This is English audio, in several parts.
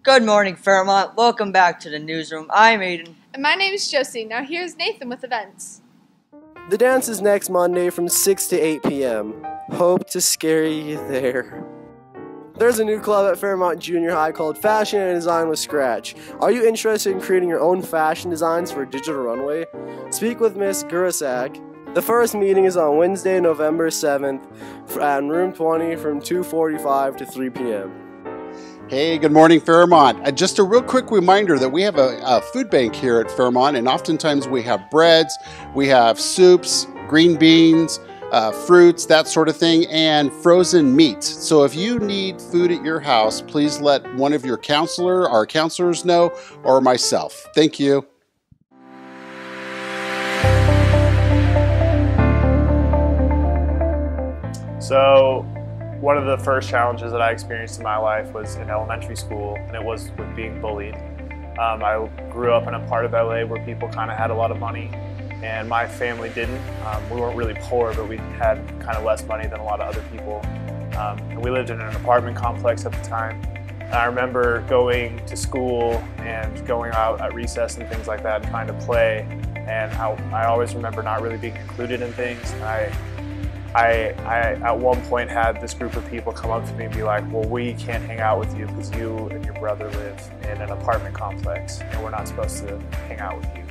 Good morning, Fairmont. Welcome back to the newsroom. I'm Aiden. And my name is Josie. Now here's Nathan with events. The dance is next Monday from 6 to 8 p.m. Hope to scare you there. There's a new club at Fairmont Junior High called Fashion and Design with Scratch. Are you interested in creating your own fashion designs for a digital runway? Speak with Miss Gurasak. The first meeting is on Wednesday, November 7th at room 20 from 2:45 to 3 p.m. Hey, good morning, Fairmont. Just a real quick reminder that we have a food bank here at Fairmont, and oftentimes we have breads, we have soups, green beans, fruits, that sort of thing, and frozen meats. So if you need food at your house, please let one of your our counselors know, or myself. Thank you. So one of the first challenges that I experienced in my life was in elementary school, and it was with being bullied. I grew up in a part of LA where people kind of had a lot of money, and my family didn't. We weren't really poor, but we had kind of less money than a lot of other people. And we lived in an apartment complex at the time. And I remember going to school and going out at recess and things like that and trying to play, and I always remember not really being included in things. And I at one point had this group of people come up to me and be like, well, we can't hang out with you because you and your brother live in an apartment complex and we're not supposed to hang out with you.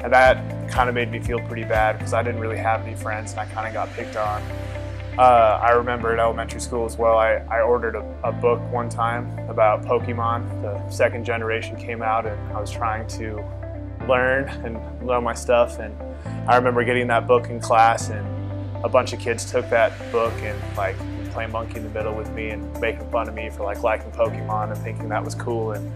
And that kind of made me feel pretty bad because I didn't really have any friends and I kind of got picked on. I remember in elementary school as well, I ordered a book one time about Pokemon. The second generation came out and I was trying to learn and know my stuff. And I remember getting that book in class, and a bunch of kids took that book and like playing monkey in the middle with me and making fun of me for like liking Pokemon and thinking that was cool. And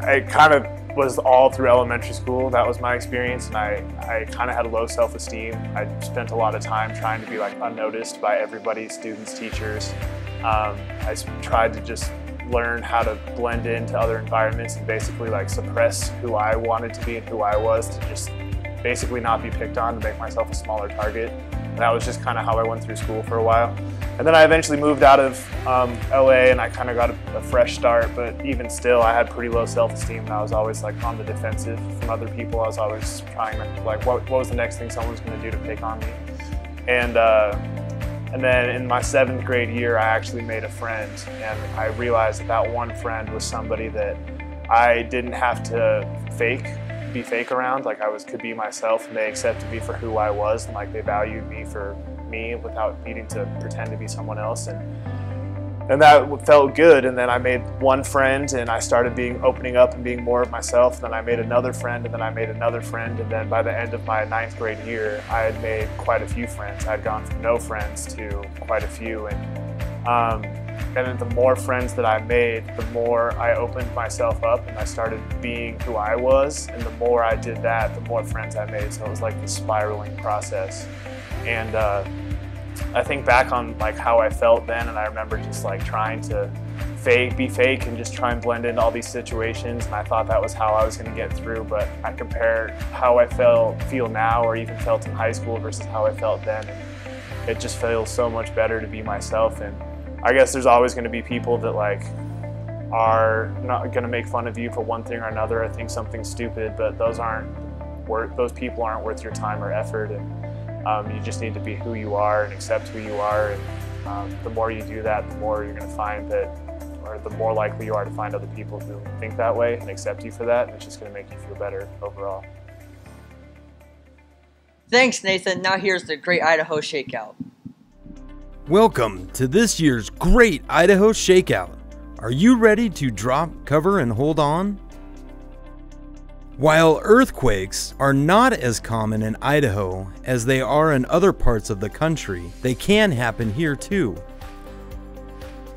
it kind of was all through elementary school. That was my experience, and I kind of had low self-esteem. I spent a lot of time trying to be like unnoticed by everybody, students, teachers. I tried to just learn how to blend into other environments and basically like suppress who I wanted to be and who I was to just basically not be picked on, to make myself a smaller target. And that was just kind of how I went through school for a while. And then I eventually moved out of LA and I kind of got a fresh start, but even still I had pretty low self-esteem and I was always like on the defensive from other people. I was always trying to like, what was the next thing someone's gonna do to pick on me? And then in my 7th grade year, I actually made a friend, and I realized that one friend was somebody that I didn't have to be fake around. Like I could be myself, and they accepted me for who I was, and like they valued me for me without needing to pretend to be someone else, and that felt good. And then I made one friend, and I started opening up and being more of myself. Then I made another friend, and then I made another friend, and then by the end of my 9th grade year, I had made quite a few friends. I'd gone from no friends to quite a few, and then the more friends that I made, the more I opened myself up and I started being who I was. And the more I did that, the more friends I made. So it was like this spiraling process. And I think back on like how I felt then, and I remember just like trying to be fake and just try and blend into all these situations. And I thought that was how I was going to get through. But I compare how I feel now, or even felt in high school, versus how I felt then. And it just feels so much better to be myself. And I guess there's always going to be people that like are not going to make fun of you for one thing or another. I think something stupid, but those people aren't worth your time or effort. And you just need to be who you are and accept who you are. And the more you do that, the more you're going to find that, or the more likely you are to find other people who think that way and accept you for that. And it's just going to make you feel better overall. Thanks, Nathan. Now here's the Great Idaho Shakeout. Welcome to this year's Great Idaho Shakeout. Are you ready to drop, cover, and hold on? While earthquakes are not as common in Idaho as they are in other parts of the country, they can happen here too.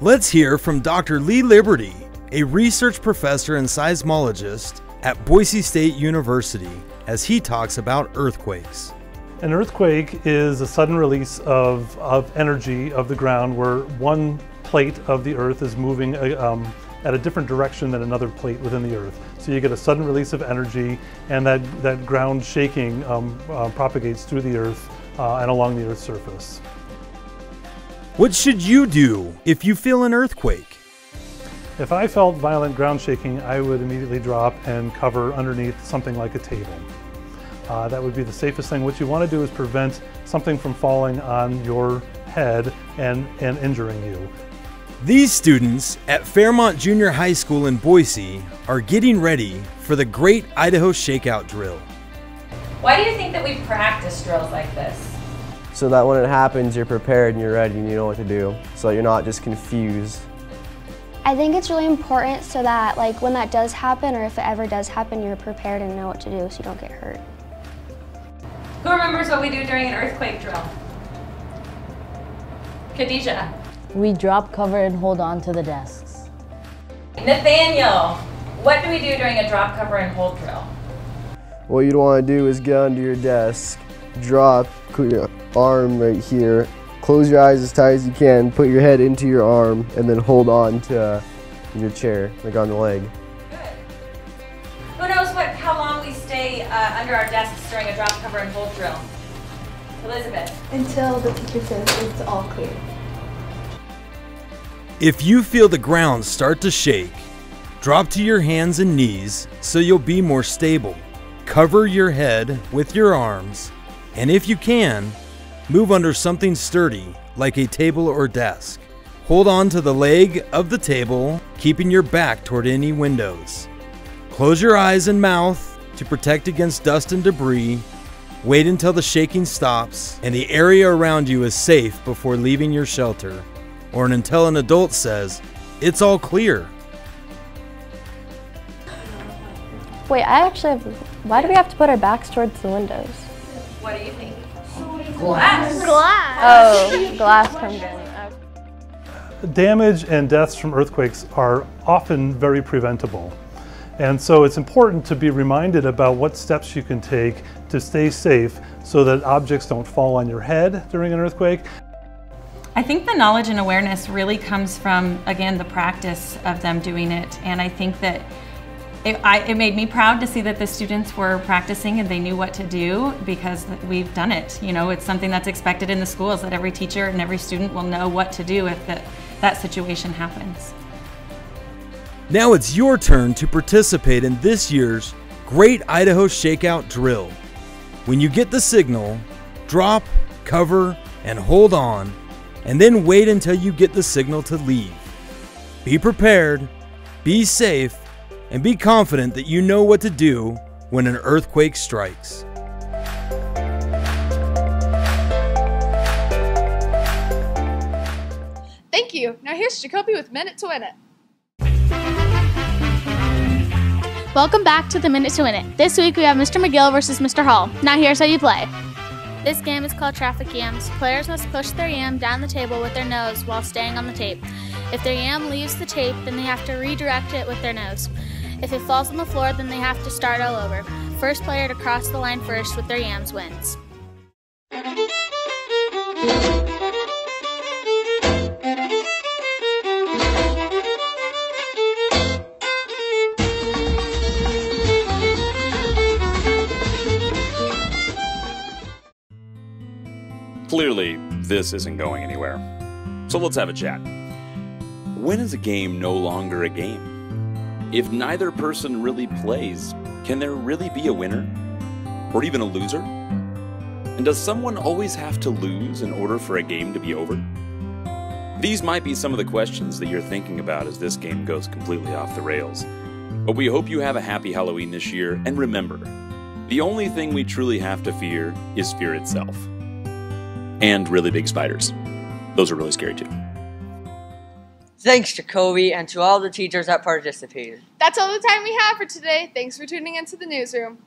Let's hear from Dr. Lee Liberty, a research professor and seismologist at Boise State University, as he talks about earthquakes. An earthquake is a sudden release of energy of the ground where one plate of the earth is moving at a different direction than another plate within the earth. So you get a sudden release of energy, and that ground shaking propagates through the earth and along the earth's surface. What should you do if you feel an earthquake? If I felt violent ground shaking, I would immediately drop and cover underneath something like a table. That would be the safest thing. What you want to do is prevent something from falling on your head and injuring you. These students at Fairmont Junior High School in Boise are getting ready for the Great Idaho Shakeout drill. Why do you think that we practice drills like this? So that when it happens, you're prepared and you're ready and you know what to do. So you're not just confused. I think it's really important so that like when that does happen, or if it ever does happen, you're prepared and know what to do so you don't get hurt. Who remembers what we do during an earthquake drill? Khadijah. We drop, cover, and hold on to the desks. Nathaniel. What do we do during a drop, cover, and hold drill? What you'd want to do is get under your desk, drop, put your arm right here, close your eyes as tight as you can, put your head into your arm, and then hold on to your chair, like on the leg. Good. Who knows how long we stay under our desks during a drop, cover, and hold drill? Elizabeth. Until the teacher says it's all clear. If you feel the ground start to shake, drop to your hands and knees so you'll be more stable. Cover your head with your arms, and if you can, move under something sturdy like a table or desk. Hold on to the leg of the table, keeping your back toward any windows. Close your eyes and mouth to protect against dust and debris. Wait until the shaking stops and the area around you is safe before leaving your shelter, or until an adult says, "It's all clear." Wait, why do we have to put our backs towards the windows? What do you think? Glass. Oh, glass comes in. Damage and deaths from earthquakes are often very preventable. And so it's important to be reminded about what steps you can take to stay safe so that objects don't fall on your head during an earthquake. I think the knowledge and awareness really comes from, again, the practice of them doing it. And I think that it made me proud to see that the students were practicing and they knew what to do because we've done it. You know, it's something that's expected in the schools that every teacher and every student will know what to do if that situation happens. Now it's your turn to participate in this year's Great Idaho Shakeout drill. When you get the signal, drop, cover, and hold on, and then wait until you get the signal to leave. Be prepared, be safe, and be confident that you know what to do when an earthquake strikes. Thank you. Now here's Jacoby with Minute to Win It. Welcome back to the Minute to Win It. This week we have Mr. McGill versus Mr. Hall. Now here's how you play. This game is called traffic yams. Players must push their yam down the table with their nose while staying on the tape. If their yam leaves the tape, then they have to redirect it with their nose. If it falls on the floor, then they have to start all over. First player to cross the line first with their yams wins. Clearly, this isn't going anywhere. So let's have a chat. When is a game no longer a game? If neither person really plays, can there really be a winner? Or even a loser? And does someone always have to lose in order for a game to be over? These might be some of the questions that you're thinking about as this game goes completely off the rails. But we hope you have a happy Halloween this year, and remember, the only thing we truly have to fear is fear itself. And really big spiders. Those are really scary too. Thanks, Jacoby, and to all the teachers that participated. That's all the time we have for today. Thanks for tuning into the newsroom.